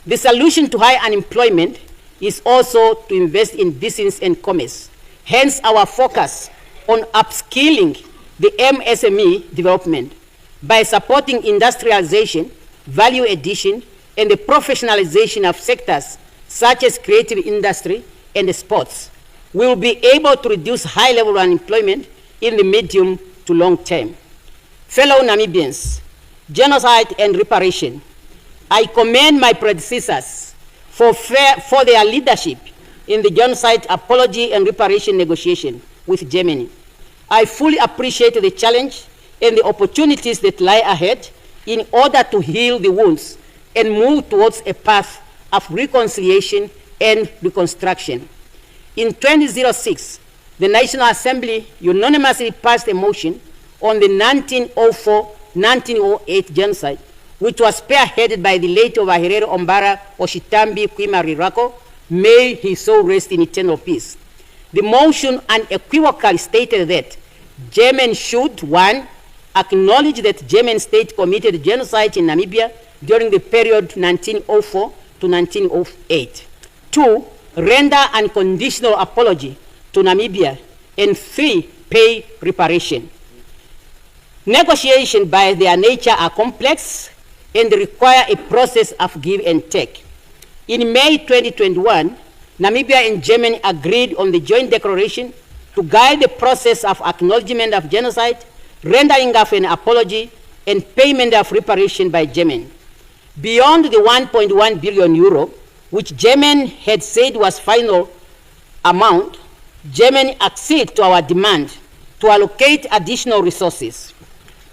The solution to high unemployment is also to invest in business and commerce. Hence, our focus on upskilling the MSME development by supporting industrialization, value addition, and the professionalization of sectors such as creative industry and sports. We will be able to reduce high-level unemployment in the medium to long term. Fellow Namibians, genocide and reparation. I commend my predecessors for their leadership in the genocide apology and reparation negotiation with Germany. I fully appreciate the challenge and the opportunities that lie ahead in order to heal the wounds and move towards a path of reconciliation and reconstruction. In 2006, the National Assembly unanimously passed a motion on the 1904-1908 genocide, which was spearheaded by the late Ovaherero Ombara Oshitambi Kwimarirako. May his soul rest in eternal peace. The motion unequivocally stated that Germany should, 1, acknowledge that German state committed genocide in Namibia during the period 1904 to 1908. 2, render unconditional apology to Namibia. And 3, pay reparation. Negotiations by their nature are complex and require a process of give and take. In May 2021, Namibia and Germany agreed on the joint declaration to guide the process of acknowledgement of genocide, rendering of an apology, and payment of reparation by Germany. Beyond the 1.1 billion euro, which Germany had said was final amount, Germany acceded to our demand to allocate additional resources.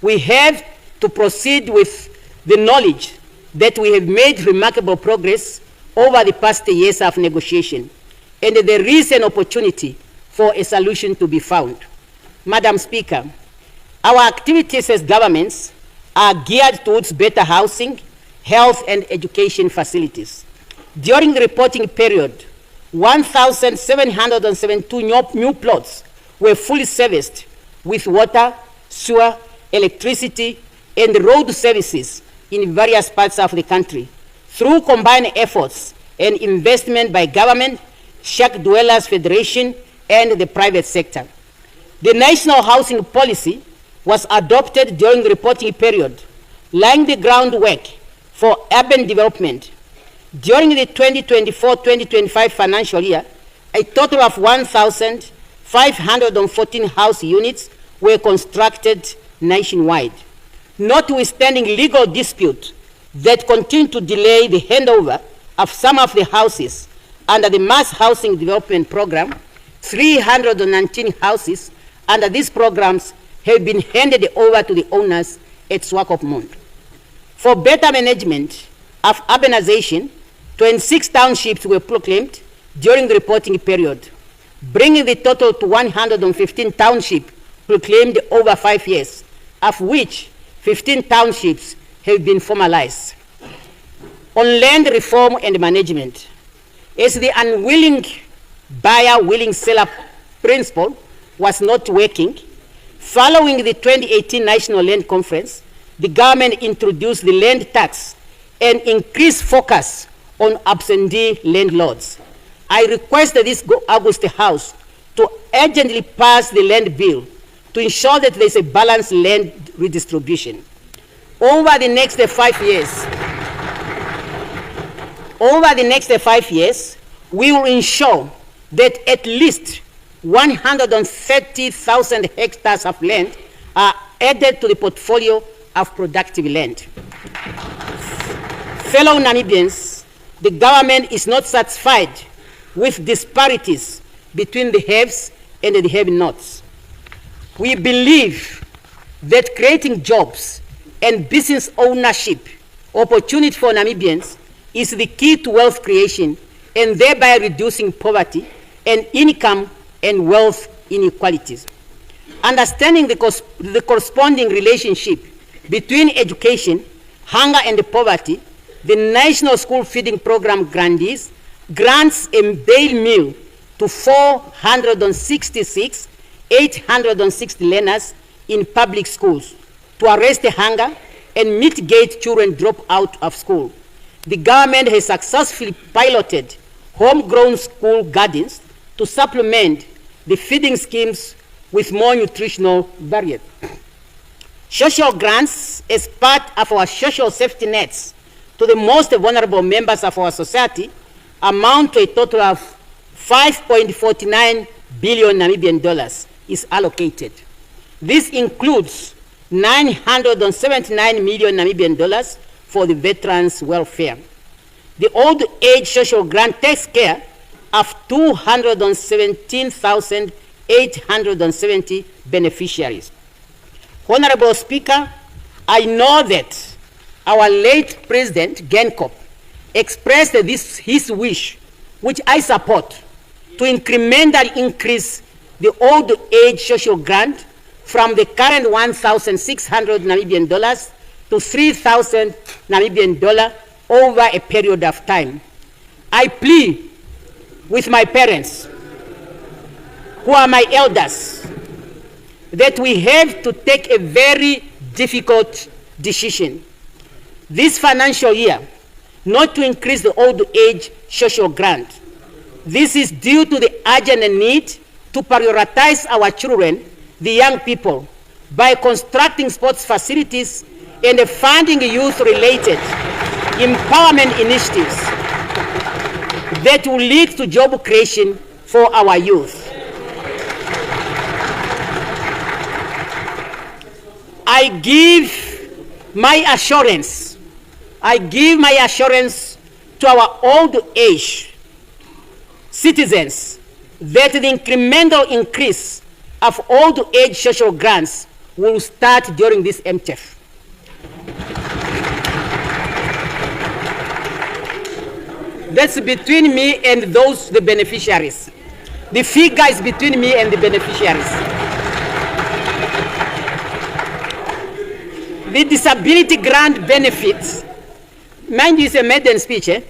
We have to proceed with the knowledge that we have made remarkable progress over the past years of negotiation, and there is an opportunity for a solution to be found. Madam Speaker, our activities as governments are geared towards better housing, health, and education facilities. During the reporting period, 1,772 new plots were fully serviced with water, sewer, electricity, and road services in various parts of the country through combined efforts and investment by government, Shack Dwellers Federation, and the private sector. The National Housing Policy was adopted during the reporting period, laying the groundwork for urban development. During the 2024-2025 financial year, a total of 1,514 house units were constructed nationwide. Notwithstanding legal disputes that continue to delay the handover of some of the houses under the Mass Housing Development Program, 319 houses under these programs have been handed over to the owners at Swakopmund. For better management of urbanization, 26 townships were proclaimed during the reporting period, bringing the total to 115 townships proclaimed over 5 years, of which 15 townships have been formalized. On land reform and management, as the unwilling buyer, willing seller principle was not working, following the 2018 National Land Conference, the government introduced the land tax and increased focus on absentee landlords. I request this August House to urgently pass the land bill to ensure that there is a balanced land redistribution. Over the next 5 years, we will ensure that at least 130,000 hectares of land are added to the portfolio of productive land. Fellow Namibians, the government is not satisfied with disparities between the haves and the have-nots. We believe that creating jobs and business ownership opportunity for Namibians is the key to wealth creation and thereby reducing poverty and income and wealth inequalities. Understanding the corresponding relationship between education, hunger, and poverty, the National School Feeding Program grantees grants a daily meal to 860 learners in public schools to arrest the hunger and mitigate children drop out of school. the government has successfully piloted homegrown school gardens to supplement the feeding schemes with more nutritional variety. Social grants as part of our social safety nets to the most vulnerable members of our society amount to a total of 5.49 billion Namibian dollars is allocated. This includes 979 million Namibian dollars for the veterans' welfare. The old age social grant takes care of 217,870 beneficiaries. Honorable Speaker, I know that our late President Genkop expressed his wish, which I support, to incrementally increase the old age social grant from the current 1,600 Namibian dollars to 3,000 Namibian dollars over a period of time. I plead with my parents, who are my elders, that we have to take a very difficult decision this financial year not to increase the old age social grant. This is due to the urgent need to prioritize our children, the young people, by constructing sports facilities and funding youth-related empowerment initiatives that will lead to job creation for our youth. I give my assurance to our old age citizens that the incremental increase of old age social grants will start during this MTF. That's between me and the beneficiaries. The figure is between me and the beneficiaries. The disability grant benefits, mind you, it's a maiden speech, eh?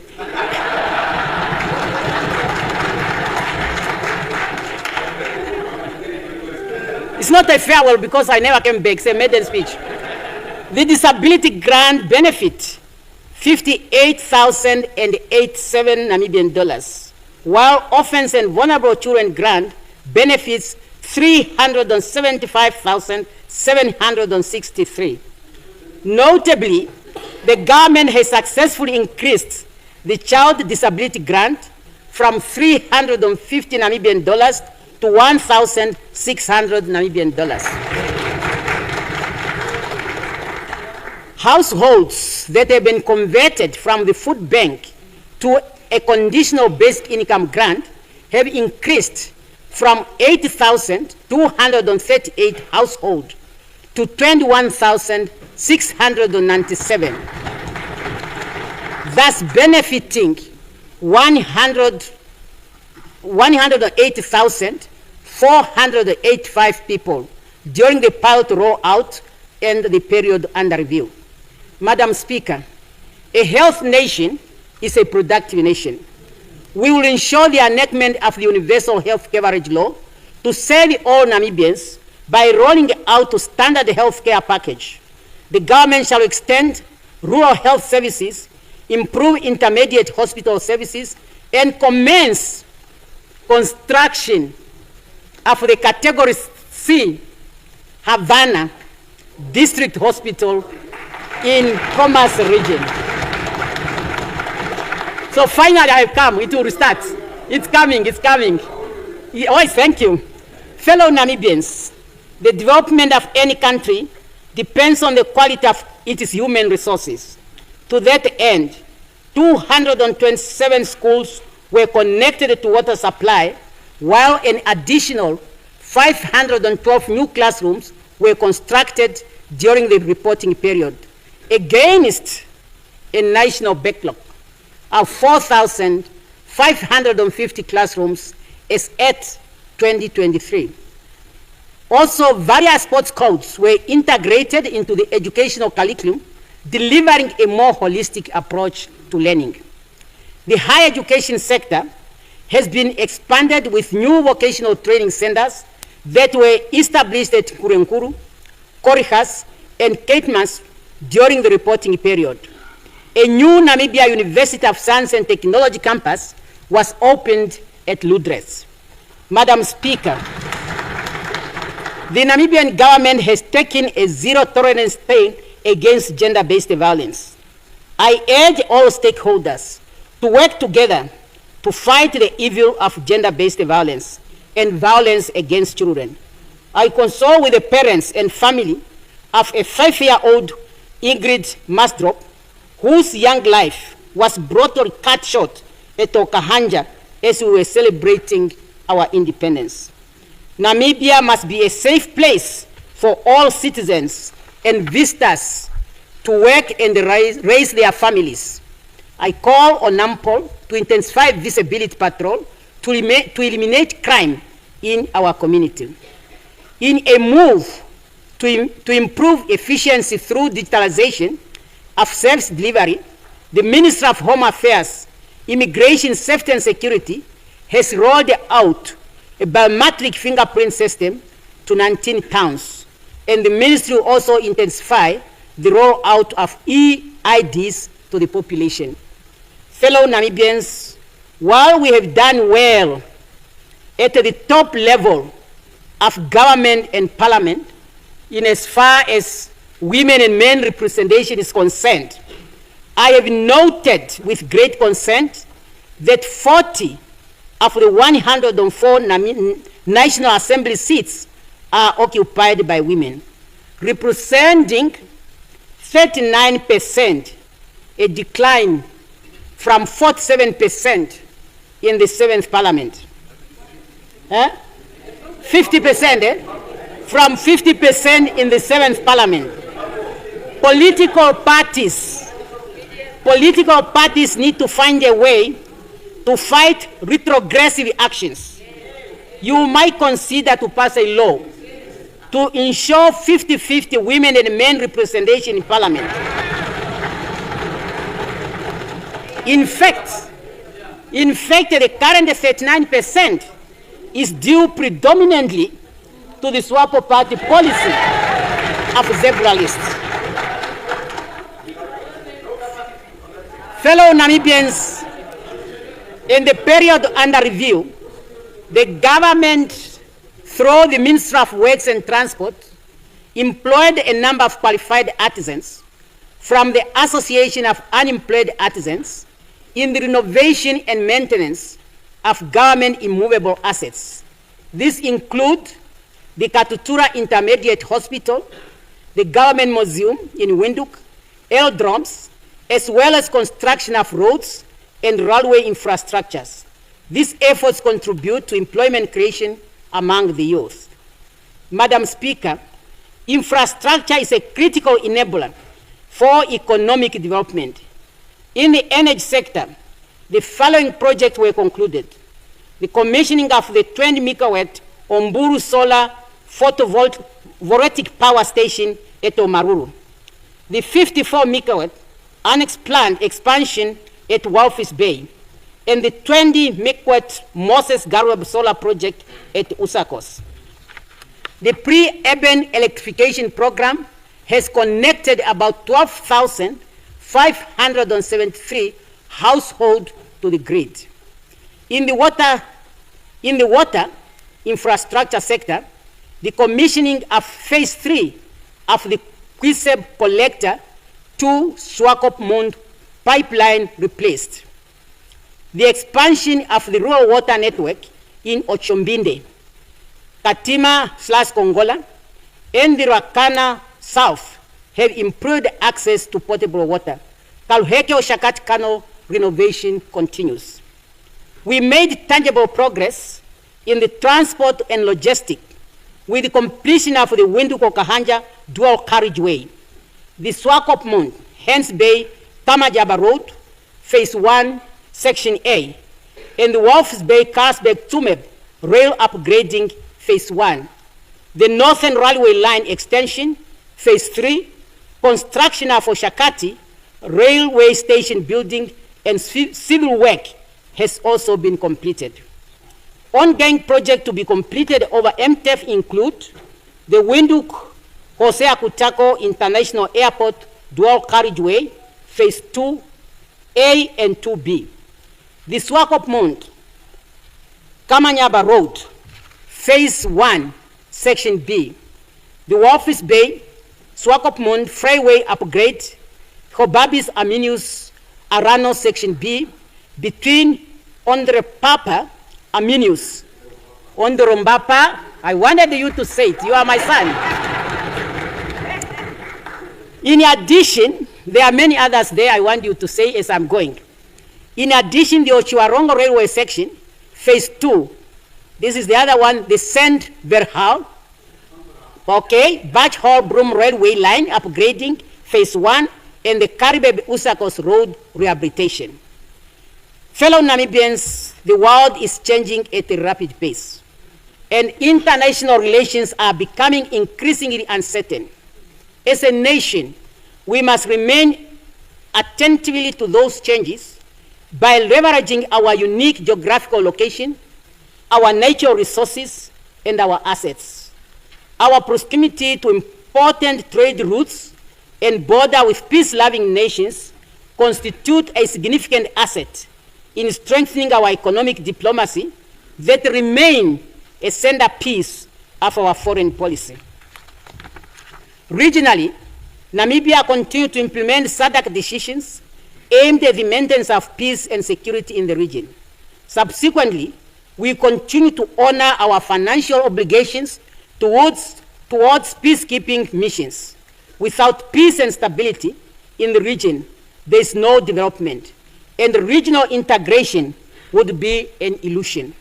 It's not a farewell because I never came back, it's a maiden speech. The disability grant benefit, 58,087 Namibian dollars, while orphans and vulnerable children grant benefits 375,763. Notably, the government has successfully increased the child disability grant from 350 Namibian dollars to 1,600 Namibian dollars. Households that have been converted from the food bank to a conditional basic income grant have increased from 80,238 households to 21,697, thus benefiting 180,485 people during the pilot rollout and the period under review. Madam Speaker, a health nation is a productive nation. We will ensure the enactment of the Universal Health Coverage Law to serve all Namibians by rolling out a standard health care package. The government shall extend rural health services, improve intermediate hospital services, and commence construction of the Category C Havana District Hospital in Commerce region. So finally I have come, it will restart. It's coming, it's coming. Oh, thank you. Fellow Namibians, the development of any country depends on the quality of its human resources. To that end, 227 schools were connected to water supply, while an additional 512 new classrooms were constructed during the reporting period, against a national backlog of 4,550 classrooms as at 2023. Also, various sports codes were integrated into the educational curriculum, delivering a more holistic approach to learning. The higher education sector has been expanded with new vocational training centers that were established at Kurenkuru, Korihas, and Caitmas during the reporting period. a new Namibia University of Science and Technology campus was opened at Ludres. Madam Speaker, the Namibian government has taken a zero-tolerance stand against gender-based violence. I urge all stakeholders to work together to fight the evil of gender-based violence and violence against children. I consult with the parents and family of a 5-year-old Ingrid Masdrop, whose young life was brutally cut short at Okahanja as we were celebrating our independence. Namibia must be a safe place for all citizens and visitors to work and raise their families. I call on NAMPOL to intensify visibility patrol to eliminate crime in our community. In a move to improve efficiency through digitalization of service delivery, the Ministry of Home Affairs, Immigration, Safety and Security has rolled out a biometric fingerprint system to 19 towns. And the ministry will also intensify the rollout of e-IDs to the population. Fellow Namibians, while we have done well at the top level of government and parliament, in as far as women and men representation is concerned, I have noted with great concern that 40 of the 104 National Assembly seats are occupied by women, representing 39%, a decline from 47% in the 7th Parliament. 50%, from 50% in the 7th Parliament. Political parties need to find a way to fight retrogressive actions. You might consider to pass a law to ensure 50-50 women and men representation in Parliament. In fact, the current 39% is due predominantly to the SWAPO party policy of zebra lists. Fellow Namibians, in the period under review, the government, through the Ministry of Works and Transport, employed a number of qualified artisans from the Association of Unemployed Artisans in the renovation and maintenance of government immovable assets. These include the Katutura Intermediate Hospital, the Government Museum in Windhoek, aerodromes, as well as construction of roads and railway infrastructures. These efforts contribute to employment creation among the youth. Madam Speaker, infrastructure is a critical enabler for economic development. In the energy sector, the following projects were concluded: the commissioning of the 20 megawatt Omburu Solar Photovoltaic Power Station at Omaruru, the 54 megawatt unexplained expansion at Walvis Bay, and the 20 megawatt Moses Garweb Solar Project at Usakos. The pre-urban electrification program has connected about 12,573 households to the grid. In the water infrastructure sector, the commissioning of phase 3 of the Quiseb collector to Swakopmund pipeline replaced. The expansion of the rural water network in Ochombinde, Katima/Kongola, and the Rakana South have improved access to potable water. Kaluheke-Oshakati Canal renovation continues. We made tangible progress in the transport and logistics with the completion of the Windhoek-Okahanja dual carriageway, the Swakopmund, Hens Bay, Kamajaba Road, Phase 1, Section A, and the Walvis Bay, Karlsberg-Tsumeb rail upgrading, Phase 1, the Northern Railway Line extension, Phase 3, construction of Oshakati railway station building and civil work has also been completed. Ongoing projects to be completed over MTEF include the Windhoek Hosea Kutako International Airport dual carriageway, Phase 2 2A and 2B. The Swakopmund Kamanyaba Road, Phase 1, Section B. The Walvis Bay, Swakopmund Freeway Upgrade, Hobabis Aminius Arano Section B, between Ondre Papa Aminius. Ondre Mbapa, I wanted you to say it, you are my son. In addition, there are many others there I want you to say as I'm going. In addition, the Ochuarongo Railway Section, Phase 2. This is the other one, the Sand Verhal. Okay, Batch Hall Broom Railway Line upgrading, Phase 1, and the Karibeb Usakos Road rehabilitation. Fellow Namibians, the world is changing at a rapid pace, and international relations are becoming increasingly uncertain. As a nation, we must remain attentively to those changes by leveraging our unique geographical location, our natural resources, and our assets. Our proximity to important trade routes and border with peace-loving nations constitute a significant asset in strengthening our economic diplomacy that remain a centerpiece of our foreign policy. Regionally, Namibia continues to implement SADC decisions aimed at the maintenance of peace and security in the region. Subsequently, we continue to honor our financial obligations towards peacekeeping missions. Without peace and stability in the region, there is no development, and regional integration would be an illusion.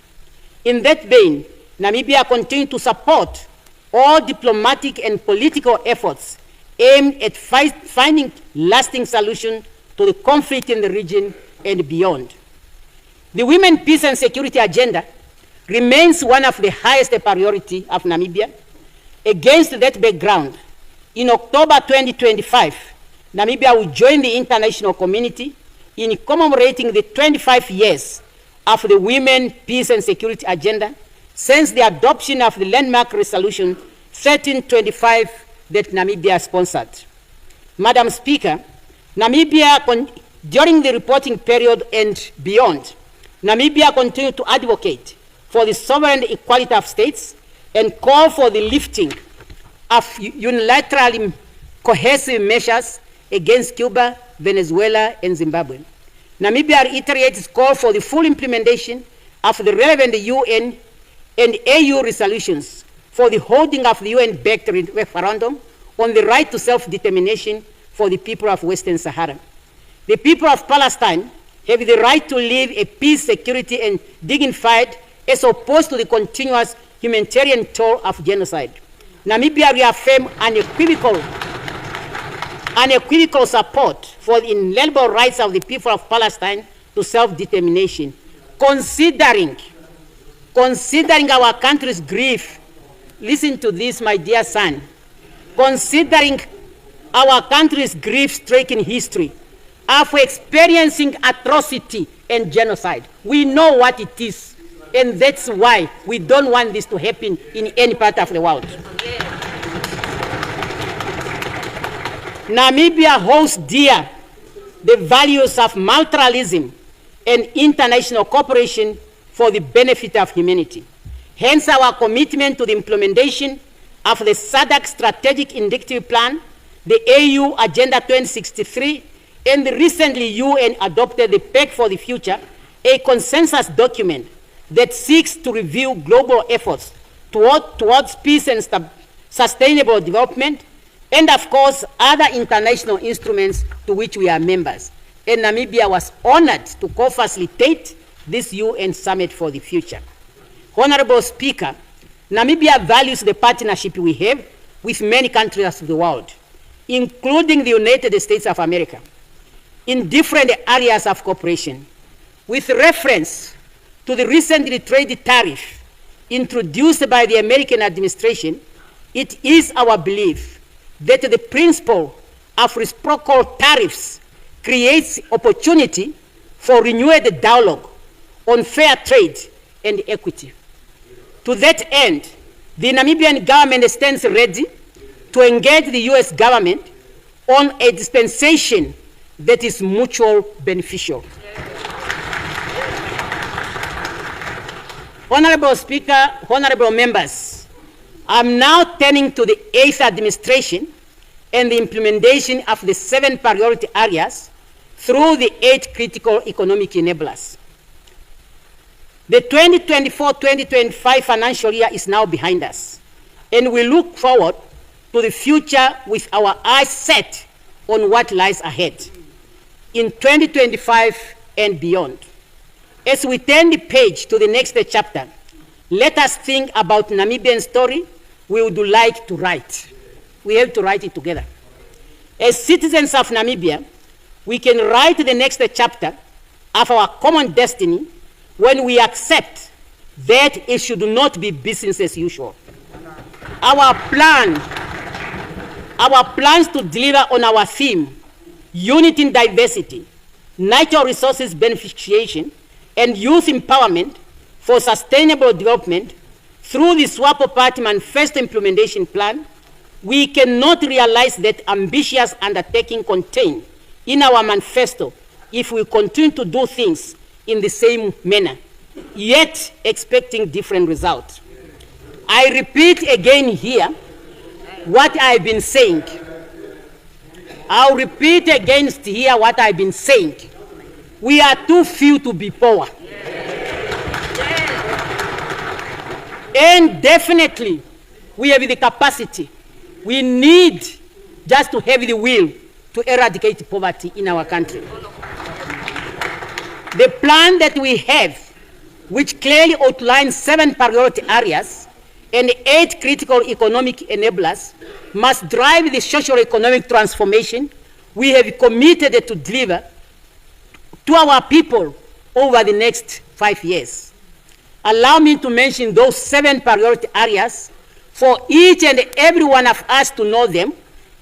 In that vein, Namibia continues to support all diplomatic and political efforts aimed at finding lasting solutions to the conflict in the region and beyond. The Women, Peace and Security agenda remains one of the highest priority of Namibia. Against that background, in October 2025, Namibia will join the international community in commemorating the 25 years of the Women, Peace and Security agenda since the adoption of the landmark resolution 1325 that Namibia sponsored. Madam Speaker, during the reporting period and beyond, Namibia continued to advocate for the sovereign equality of states and call for the lifting of unilateral cohesive measures against Cuba, Venezuela, and Zimbabwe. Namibia reiterates its call for the full implementation of the relevant UN and AU resolutions for the holding of the UN-backed referendum on the right to self-determination for the people of Western Sahara. The people of Palestine have the right to live a peace, security, and dignified as opposed to the continuous humanitarian toll of genocide. Namibia reaffirms unequivocal support for the inalienable rights of the people of Palestine to self-determination, considering our country's grief. Listen to this, my dear son. Considering our country's grief-stricken history of experiencing atrocity and genocide, we know what it is, and that's why we don't want this to happen in any part of the world. Namibia holds dear the values of multilateralism and international cooperation for the benefit of humanity. Hence our commitment to the implementation of the SADC Strategic Indicative Plan, the AU Agenda 2063, and the recently UN adopted the Pact for the Future, a consensus document that seeks to review global efforts towards peace and sustainable development, and of course, other international instruments to which we are members. And Namibia was honored to co-facilitate this UN Summit for the Future. Honorable Speaker, Namibia values the partnership we have with many countries of the world, including the United States of America, in different areas of cooperation. With reference to the recently trade tariff introduced by the American administration, it is our belief that the principle of reciprocal tariffs creates opportunity for renewed dialogue on fair trade and equity. To that end, the Namibian government stands ready to engage the US government on a dispensation that is mutual beneficial. Honorable Speaker, honorable members, I'm now turning to the 8th administration and the implementation of the 7 priority areas through the 8 critical economic enablers. The 2024-2025 financial year is now behind us, and we look forward to the future with our eyes set on what lies ahead in 2025 and beyond. As we turn the page to the next chapter, let us think about Namibian story we would like to write. We have to write it together. As citizens of Namibia, we can write the next chapter of our common destiny when we accept that it should not be business as usual. Our plans to deliver on our theme, unity in diversity, natural resources beneficiation, and youth empowerment for sustainable development through the SWAPO Party Manifesto Implementation Plan, we cannot realize that ambitious undertaking contained in our manifesto if we continue to do things in the same manner, yet expecting different results. I repeat again here what I've been saying. I'll repeat against here what I've been saying. We are too few to be poor. And definitely, we have the capacity. We need just to have the will to eradicate poverty in our country. The plan that we have, which clearly outlines 7 priority areas and 8 critical economic enablers, must drive the socio-economic transformation we have committed to deliver to our people over the next 5 years. Allow me to mention those 7 priority areas for each and every one of us to know them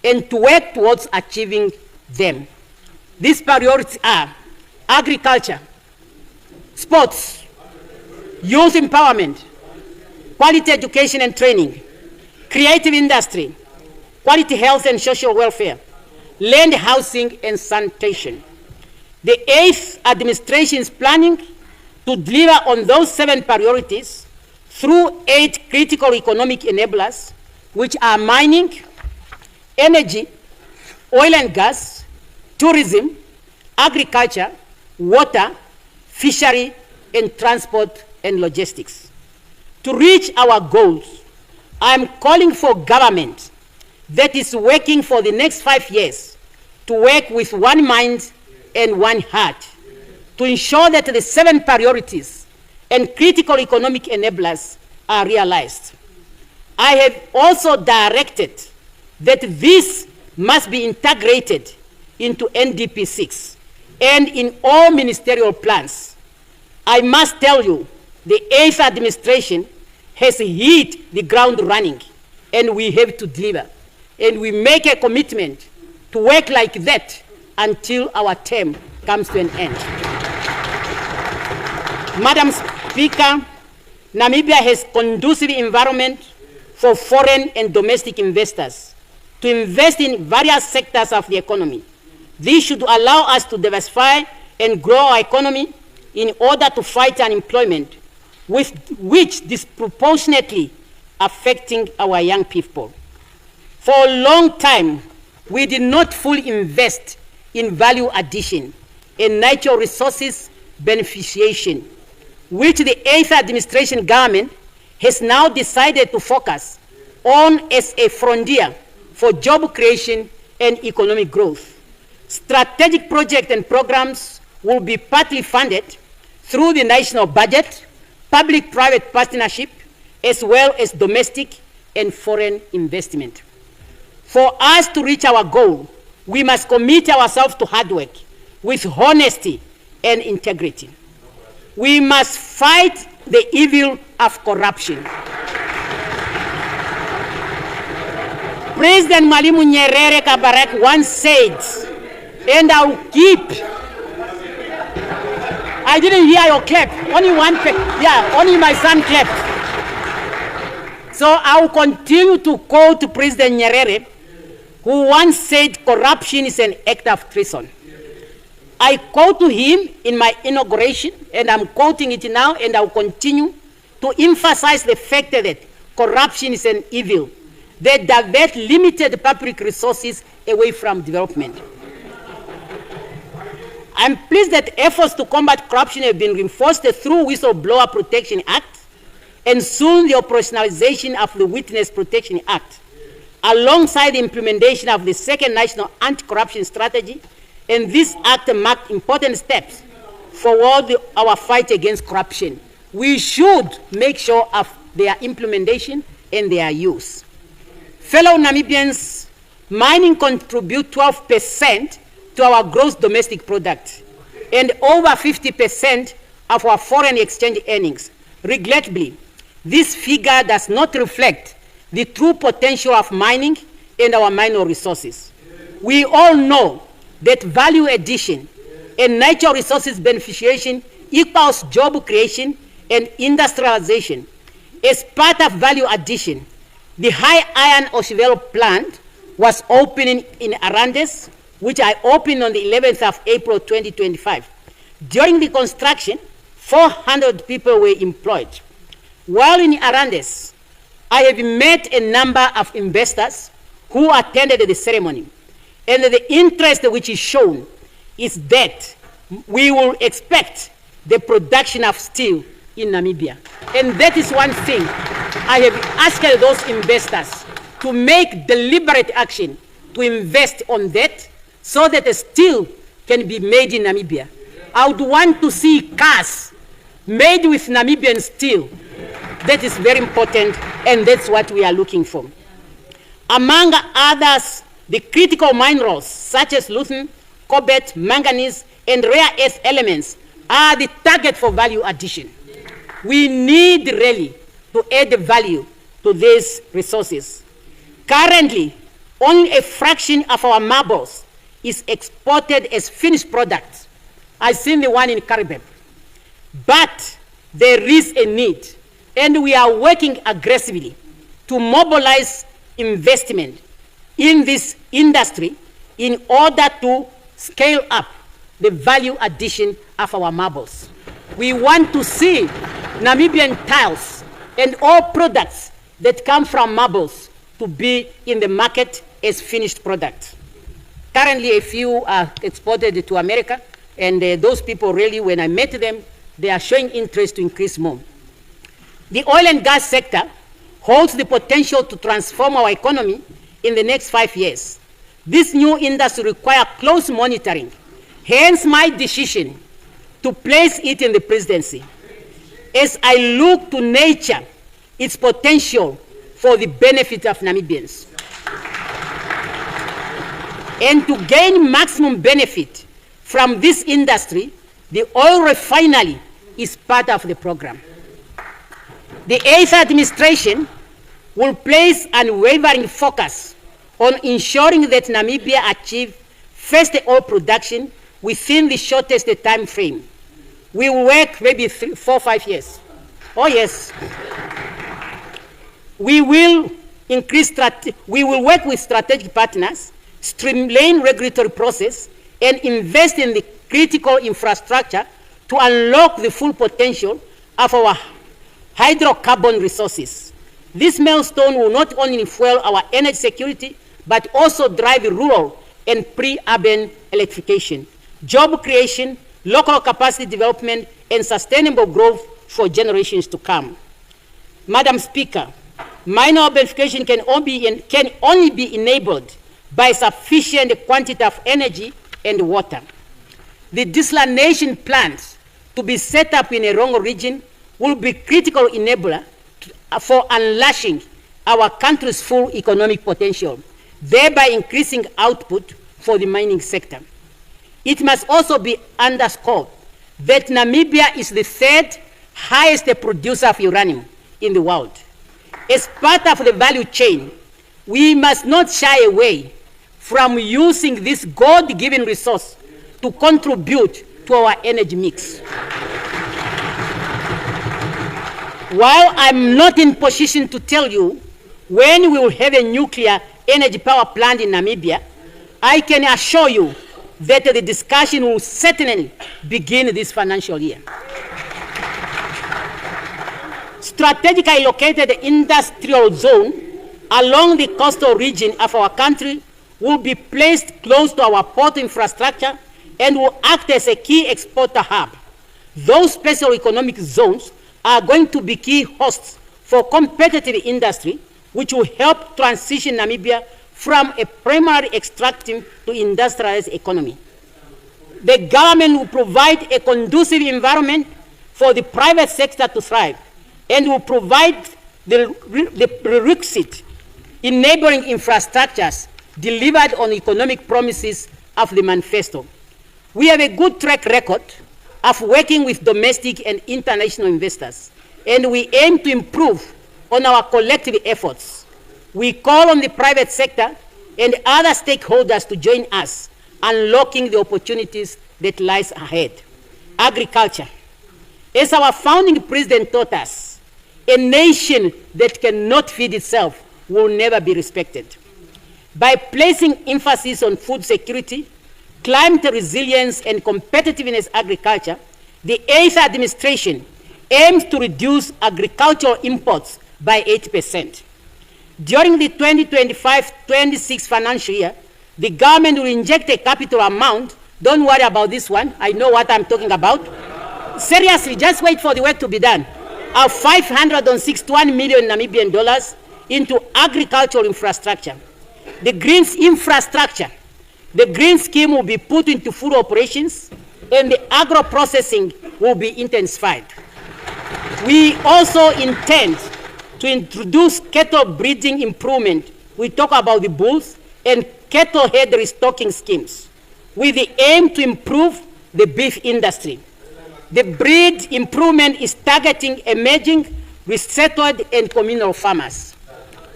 and to work towards achieving them. These priorities are agriculture, sports, youth empowerment, quality education and training, creative industry, quality health and social welfare, land, housing, and sanitation. The 8th administration is planning to deliver on those 7 priorities through 8 critical economic enablers, which are mining, energy, oil and gas, tourism, agriculture, water, fishery, and transport and logistics. To reach our goals, I am calling for government that is working for the next 5 years to work with one mind and one heart to ensure that the 7 priorities and critical economic enablers are realized. I have also directed that this must be integrated into NDP 6 and in all ministerial plans. I must tell you, the 8th administration has hit the ground running, and we have to deliver. And we make a commitment to work like that until our term comes to an end. Madam Speaker, Namibia has conducive environment for foreign and domestic investors to invest in various sectors of the economy. This should allow us to diversify and grow our economy in order to fight unemployment, which disproportionately affecting our young people. For a long time, we did not fully invest in value addition and natural resources beneficiation, which the 8th administration government has now decided to focus on as a frontier for job creation and economic growth. Strategic projects and programs will be partly funded through the national budget, public-private partnership, as well as domestic and foreign investment. For us to reach our goal, we must commit ourselves to hard work with honesty and integrity. We must fight the evil of corruption. President Mwalimu Nyerere Kabarak once said, and I'll keep. I didn't hear your clap. Only one clap. Yeah, only my son clapped. So I'll continue to quote President Nyerere, who once said corruption is an act of treason. I quote to him in my inauguration, and I'm quoting it now, and I'll continue to emphasize the fact that corruption is an evil that diverts limited public resources away from development. I'm pleased that efforts to combat corruption have been reinforced through Whistleblower Protection Act and soon the operationalization of the Witness Protection Act, alongside the implementation of the second National Anti-Corruption Strategy. And this act marked important steps forward our fight against corruption. We should make sure of their implementation and their use. Fellow Namibians, mining contributes 12% to our gross domestic product and over 50% of our foreign exchange earnings. Regrettably, this figure does not reflect the true potential of mining and our mineral resources. We all know that value addition and natural resources beneficiation equals job creation and industrialization. As part of value addition, the high iron Oshivelo plant was opening in Arandes, which I opened on the 11th of April 2025. During the construction, 400 people were employed. While in Arandes, I have met a number of investors who attended the ceremony. And the interest which is shown is that we will expect the production of steel in Namibia. And that is one thing I have asked those investors to make deliberate action to invest on that so that the steel can be made in Namibia. I would want to see cars made with Namibian steel. That is very important, and that's what we are looking for. Among others, the critical minerals such as lithium, cobalt, manganese, and rare earth elements are the target for value addition. We need really to add value to these resources. Currently, only a fraction of our marbles is exported as finished products. I've seen the one in Caribbean. But there is a need, and we are working aggressively to mobilize investment in this industry in order to scale up the value addition of our marbles. We want to see Namibian tiles and all products that come from marbles to be in the market as finished products. Currently, a few are exported to America, and those people really, when I met them, they are showing interest to increase more. The oil and gas sector holds the potential to transform our economy in the next 5 years. This new industry requires close monitoring. Hence my decision to place it in the presidency. As I look to nature, its potential for the benefit of Namibians. And to gain maximum benefit from this industry, the oil refinery is part of the program. The 8th administration will place unwavering focus on ensuring that Namibia achieve first oil production within the shortest time frame. We will work maybe 4 or 5 years. Oh yes. We will work with strategic partners, streamline regulatory process, and invest in the critical infrastructure to unlock the full potential of our hydrocarbon resources. This milestone will not only fuel our energy security, but also drive rural and pre-urban electrification, job creation, local capacity development, and sustainable growth for generations to come. Madam Speaker, mineral beneficiation can only be enabled by sufficient quantity of energy and water. The desalination plants to be set up in a Rongo region will be critical enabler for unleashing our country's full economic potential, thereby increasing output for the mining sector. It must also be underscored that Namibia is the 3rd highest producer of uranium in the world. As part of the value chain, we must not shy away from using this God-given resource to contribute to our energy mix. While I'm not in position to tell you when we will have a nuclear energy power plant in Namibia, I can assure you that the discussion will certainly begin this financial year. Strategically located industrial zone along the coastal region of our country will be placed close to our port infrastructure and will act as a key exporter hub. Those special economic zones are going to be key hosts for competitive industry, which will help transition Namibia from a primary extractive to industrialized economy. The government will provide a conducive environment for the private sector to thrive and will provide the requisite enabling infrastructures delivered on economic promises of the manifesto. We have a good track record of working with domestic and international investors, and we aim to improve on our collective efforts. We call on the private sector and other stakeholders to join us, unlocking the opportunities that lies ahead. Agriculture. As our founding president taught us, a nation that cannot feed itself will never be respected. By placing emphasis on food security, climate resilience, and competitiveness agriculture, the 8th administration aims to reduce agricultural imports by 8%. During the 2025-26 financial year, the government will inject a capital amount. Don't worry about this one. I know what I'm talking about. Seriously, just wait for the work to be done. Of 561 million Namibian dollars into agricultural infrastructure. The Greens infrastructure, the Green scheme will be put into full operations, and the agro-processing will be intensified. We also intend to introduce cattle breeding improvement. We talk about the bulls and cattle head restocking schemes with the aim to improve the beef industry. The breed improvement is targeting emerging, resettled, and communal farmers.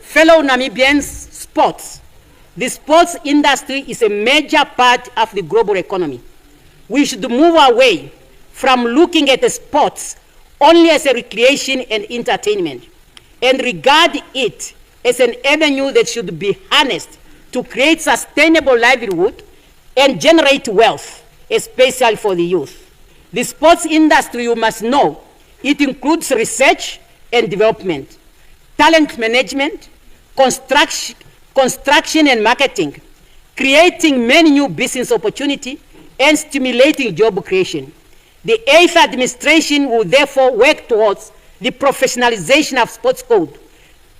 Fellow Namibians, sports. The sports industry is a major part of the global economy. We should move away from looking at the sports only as a recreation and entertainment, and regard it as an avenue that should be harnessed to create sustainable livelihood and generate wealth, especially for the youth. The sports industry, you must know, it includes research and development, talent management, construction and marketing, creating many new business opportunities, and stimulating job creation. The 8th administration will therefore work towards the professionalization of sports code,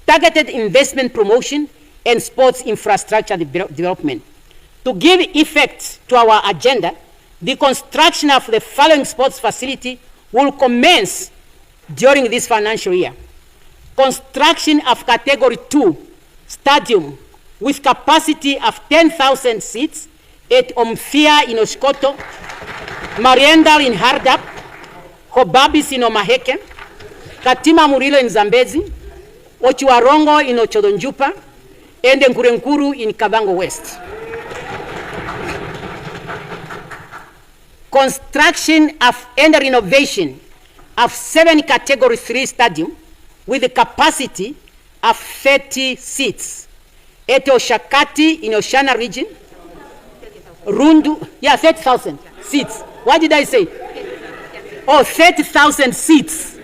targeted investment promotion, and sports infrastructure development. To give effect to our agenda, the construction of the following sports facility will commence during this financial year. Construction of Category 2 stadium with capacity of 10,000 seats at Omphia in Oshkoto, Mariendal in Hardap, Hobabis in Omaheke, Katima Murilo in Zambezi, Ochiwarongo in Ochodonjupa, and Nkurenkuru in Kabango West. Construction of and renovation of 7 Category 3 stadium with a capacity of 30 seats at Oshakati in Oshana region, Rundu, 30,000 seats. What did I say? Oh, 30,000 seats.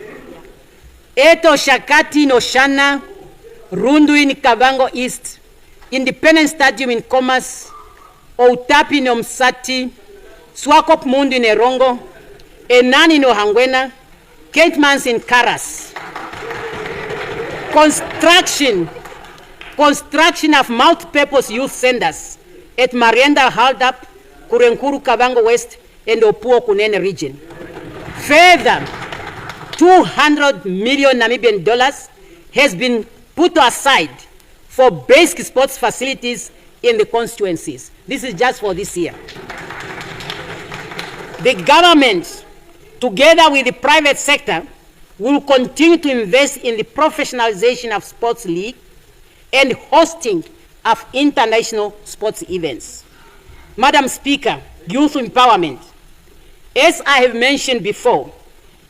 At Oshakati in Oshana, Rundu in Kabango East, Independence Stadium in Commerce, Outapi in Omsati, Swakop Mundu in Erongo, Enani in Ohangwena, Caitmans in Karas. Construction of multi-purpose youth centers at Marienda Haldap, Kurenkuru Kabango West, and Opuo Kunene region. Further, 200 million Namibian dollars has been put aside for basic sports facilities in the constituencies. This is just for this year. The government, together with the private sector, will continue to invest in the professionalization of sports league and hosting of international sports events. Madam Speaker, youth empowerment. As I have mentioned before,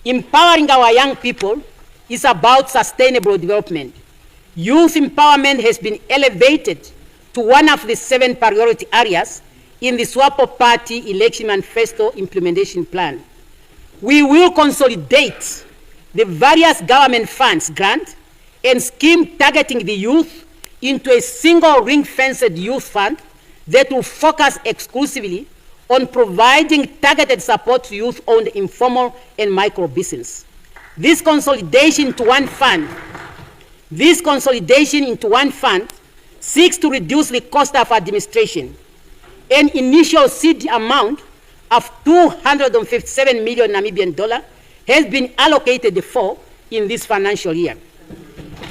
empowering our young people is about sustainable development. Youth empowerment has been elevated to one of the 7 priority areas in the SWAPO Party Election Manifesto Implementation Plan. We will consolidate the various government funds, grant, and scheme targeting the youth into a single ring-fenced youth fund that will focus exclusively on providing targeted support to youth-owned informal and micro business. This consolidation into one fund seeks to reduce the cost of administration. An initial seed amount of 257 million Namibian dollar has been allocated for in this financial year.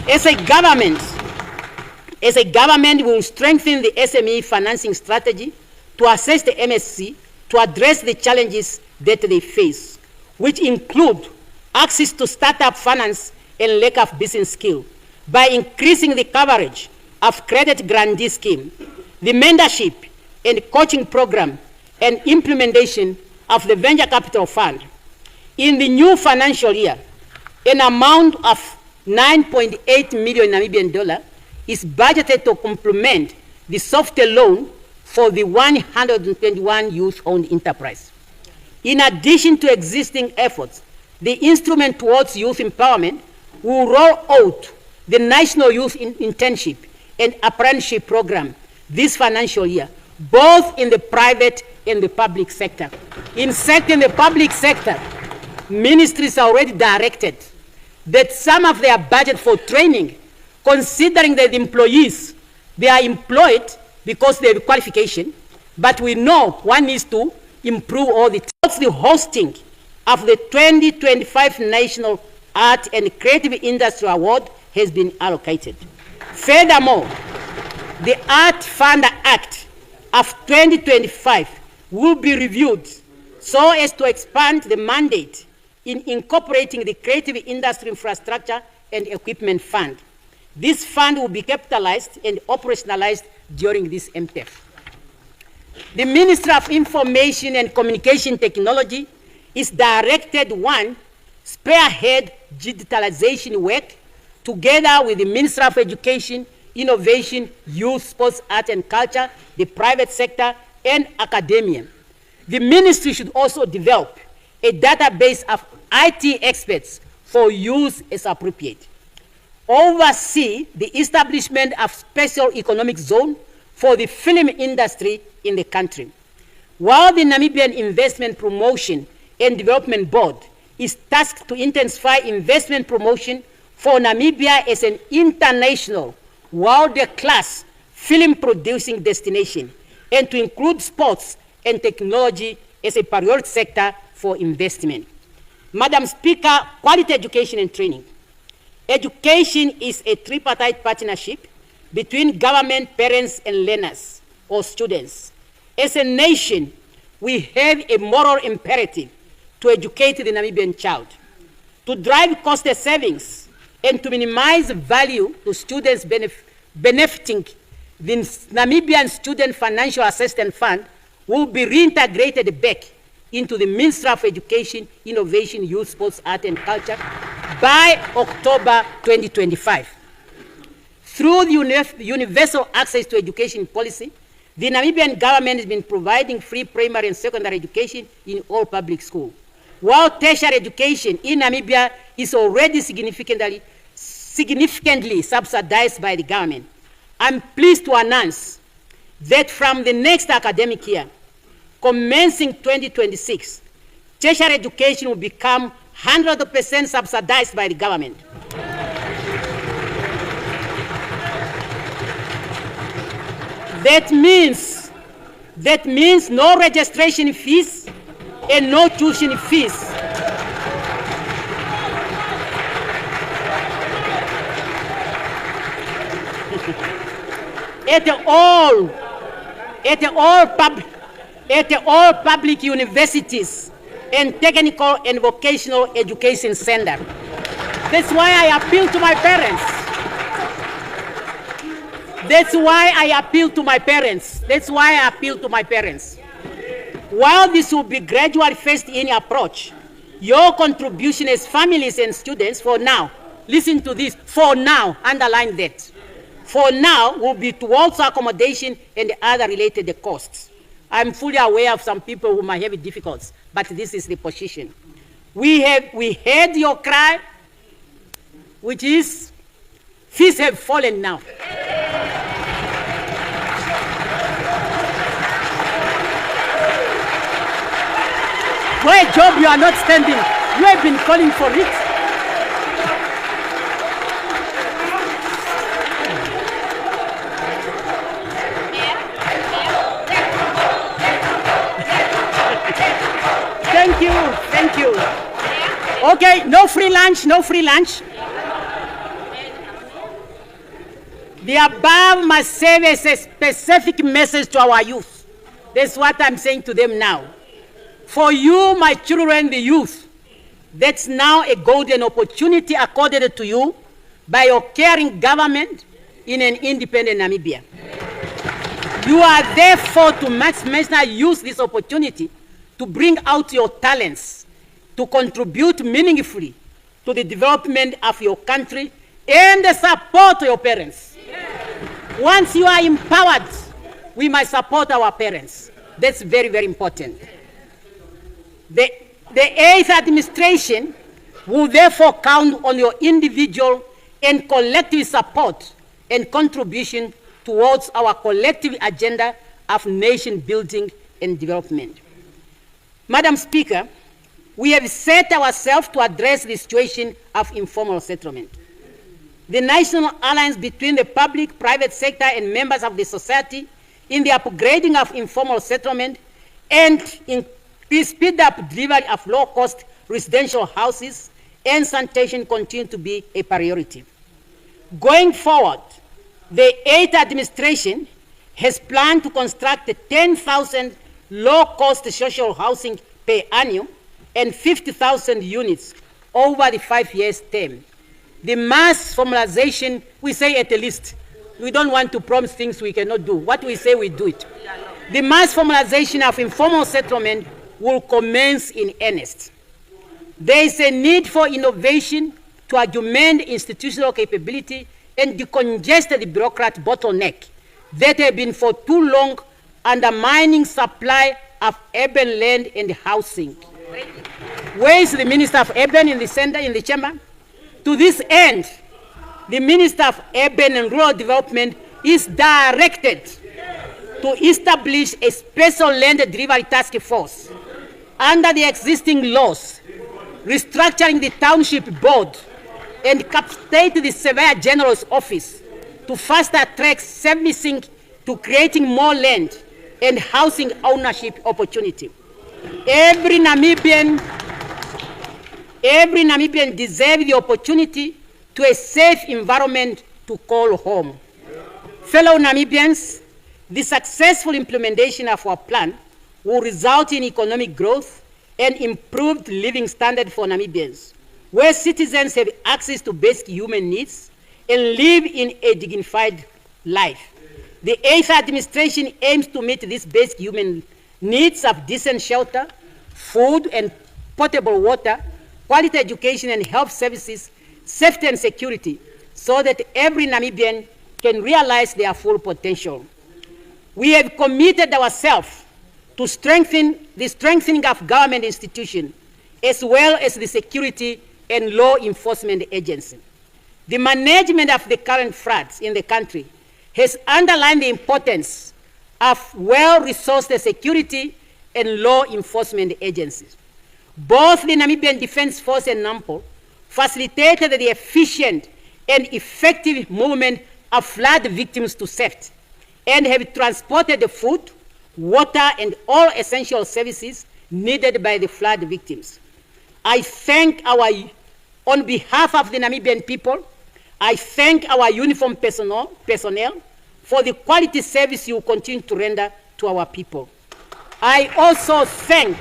As a government, we will strengthen the SME financing strategy to assess the MSC to address the challenges that they face, which include access to startup finance and lack of business skill, by increasing the coverage of credit grantee scheme, the mentorship and coaching program, and implementation of the venture capital fund. In the new financial year, an amount of 9.8 million Namibian dollar is budgeted to complement the software loan for the 121 youth-owned enterprise. In addition to existing efforts, the instrument towards youth empowerment will roll out the National Youth Internship and Apprenticeship Program this financial year, both in the private and the public sector. In fact, in the public sector, ministries are already directed that some of their budget for training, considering that the employees, they are employed because they have qualification, but we know one needs to improve all the hosting of the 2025 National Art and Creative Industry Award has been allocated. Furthermore, the Art Fund Act of 2025 will be reviewed so as to expand the mandate in incorporating the Creative Industry Infrastructure and Equipment Fund. This fund will be capitalized and operationalized during this MTEF. The Ministry of Information and Communication Technology is directed one, spearhead digitalization work together with the Ministry of Education, Innovation, Youth, Sports, Art and Culture, the private sector, and academia. The ministry should also develop a database of IT experts for use as appropriate. Oversee the establishment of special economic zone for the film industry in the country. While the Namibian Investment Promotion and Development Board is tasked to intensify investment promotion for Namibia as an international, world-class film-producing destination, and to include sports and technology as a priority sector for investment. Madam Speaker, quality education and training. Education is a tripartite partnership between government, parents, and learners or students. As a nation, we have a moral imperative to educate the Namibian child, to drive cost savings, and to minimize value to students benefiting. The Namibian Student Financial Assistance Fund will be reintegrated back into the Ministry of Education, Innovation, Youth, Sports, Art and Culture by October 2025. Through the Universal Access to Education policy, the Namibian government has been providing free primary and secondary education in all public schools. While tertiary education in Namibia is already significantly subsidized by the government, I'm pleased to announce that from the next academic year, commencing 2026, tertiary education will become 100% subsidized by the government. That means no registration fees and no tuition fees. At all public universities and technical and vocational education centers. That's why I appeal to my parents. While this will be gradual phased-in approach, your contribution as families and students for now, listen to this, for now, underline that, for now will be towards accommodation and other related costs. I'm fully aware of some people who might have difficulties, but this is the position. We heard your cry, which is, fees have fallen now. For a job you are not standing, you have been calling for it. Thank you, thank you. Okay, no free lunch, no free lunch. The above must serve as a specific message to our youth. That's what I'm saying to them now. For you, my children, the youth, that's now a golden opportunity accorded to you by your caring government in an independent Namibia. You are therefore to maximally use this opportunity to bring out your talents, to contribute meaningfully to the development of your country and the support your parents. Once you are empowered, we must support our parents. That's very, very important. The 8th administration will therefore count on your individual and collective support and contribution towards our collective agenda of nation building and development. Madam Speaker, we have set ourselves to address the situation of informal settlement. The National Alliance between the public, private sector, and members of the society in the upgrading of informal settlement and in the speed up delivery of low-cost residential houses and sanitation continue to be a priority. Going forward, the 8th administration has planned to construct 10,000 low-cost social housing per annum and 50,000 units over the 5 years term. The mass formalization, we say at least. We don't want to promise things we cannot do. What we say, we do it. The mass formalization of informal settlement will commence in earnest. There is a need for innovation to augment institutional capability and decongest the bureaucrat bottleneck that have been for too long undermining supply of urban land and housing. Where is the Minister of Urban in the center, in the chamber? To this end, the Minister of Urban and Rural Development is directed to establish a special land delivery task force under the existing laws, restructuring the township board and capacitate the Surveyor General's office to fast-track servicing to creating more land and housing ownership opportunity. Every Namibian deserves the opportunity to a safe environment to call home. Fellow Namibians, the successful implementation of our plan will result in economic growth and improved living standard for Namibians, where citizens have access to basic human needs and live in a dignified life. The 8th administration aims to meet these basic human needs of decent shelter, food and potable water, quality education and health services, safety and security, so that every Namibian can realize their full potential. We have committed ourselves to strengthening of government institutions, as well as the security and law enforcement agency. The management of the current floods in the country has underlined the importance of well-resourced security and law enforcement agencies. Both the Namibian Defense Force and NAMPO facilitated the efficient and effective movement of flood victims to safety and have transported the food, water, and all essential services needed by the flood victims. I thank on behalf of the Namibian people, I thank our uniformed personnel for the quality service you continue to render to our people. I also thank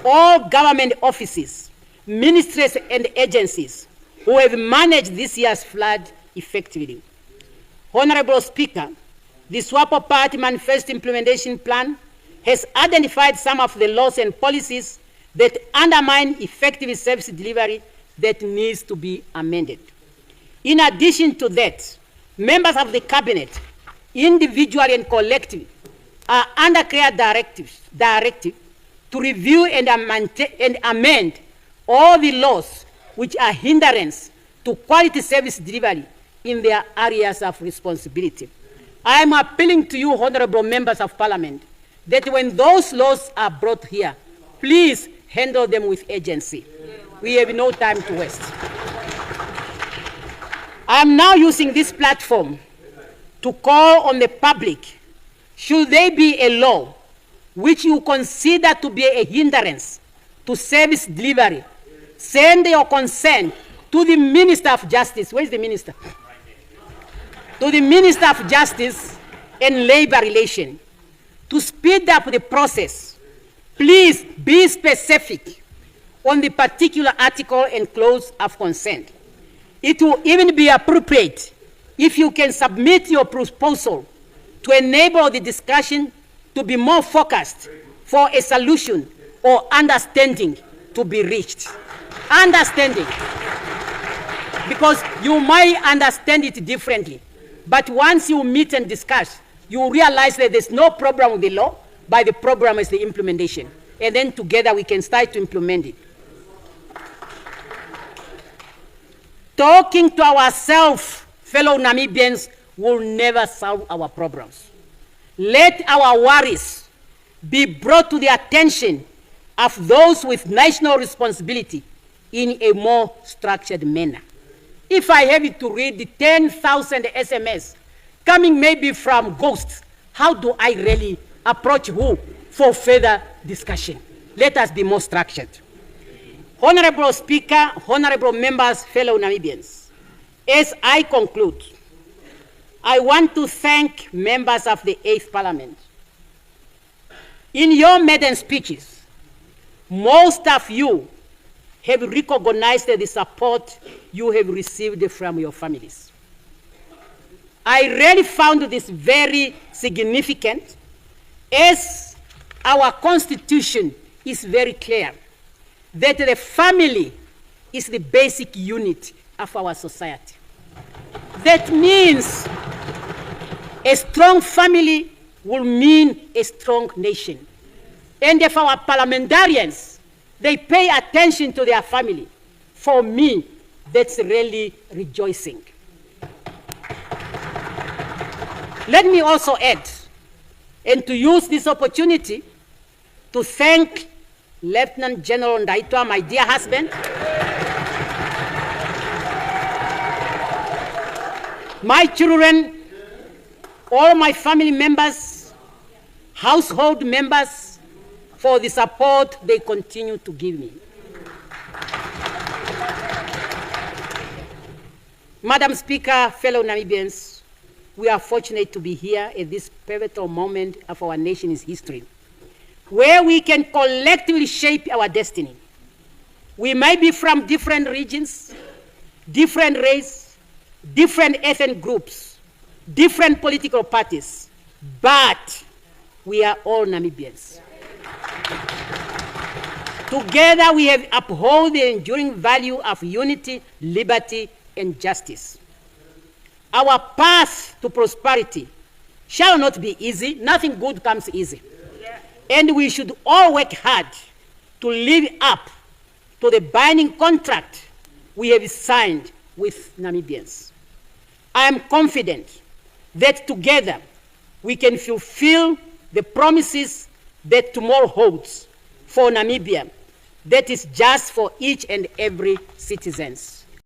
all government offices, ministries, and agencies who have managed this year's flood effectively. Honorable Speaker, the SWAPO Party Manifesto Implementation Plan has identified some of the laws and policies that undermine effective service delivery that needs to be amended. In addition to that, members of the Cabinet, individually and collectively, are under clear directive to review and amend all the laws which are hindrance to quality service delivery in their areas of responsibility. I am appealing to you, honorable members of parliament, that when those laws are brought here, please handle them with urgency. We have no time to waste. I am now using this platform to call on the public, should there be a law which you consider to be a hindrance to service delivery, send your consent to the Minister of Justice. Where is the Minister? To the Minister of Justice and Labor Relations to speed up the process. Please be specific on the particular article and clause of consent. It will even be appropriate if you can submit your proposal to enable the discussion to be more focused for a solution or understanding to be reached. Understanding. Because you might understand it differently. But once you meet and discuss, you realize that there's no problem with the law, but the problem is the implementation. And then together we can start to implement it. Talking to ourselves, fellow Namibians, will never solve our problems. Let our worries be brought to the attention of those with national responsibility in a more structured manner. If I have to read the 10,000 SMS coming maybe from ghosts, how do I really approach who for further discussion? Let us be more structured. Honorable Speaker, honorable members, fellow Namibians, as I conclude, I want to thank members of the 8th Parliament. In your maiden speeches, most of you have recognized the support you have received from your families. I really found this very significant, as our Constitution is very clear that the family is the basic unit of our society. That means a strong family will mean a strong nation. And if our parliamentarians, they pay attention to their family, for me, that's really rejoicing. Let me also add, and to use this opportunity to thank Lieutenant General Ndaitwa, my dear husband, my children, all my family members, household members, for the support they continue to give me. Madam Speaker, fellow Namibians, we are fortunate to be here at this pivotal moment of our nation's history, where we can collectively shape our destiny. We may be from different regions, different race, different ethnic groups, different political parties, but we are all Namibians. Together we have upheld the enduring value of unity, liberty, and justice. Our path to prosperity shall not be easy. Nothing good comes easy. And we should all work hard to live up to the binding contract we have signed with Namibians. I am confident that together we can fulfill the promises that tomorrow holds for Namibia, that is just for each and every citizen.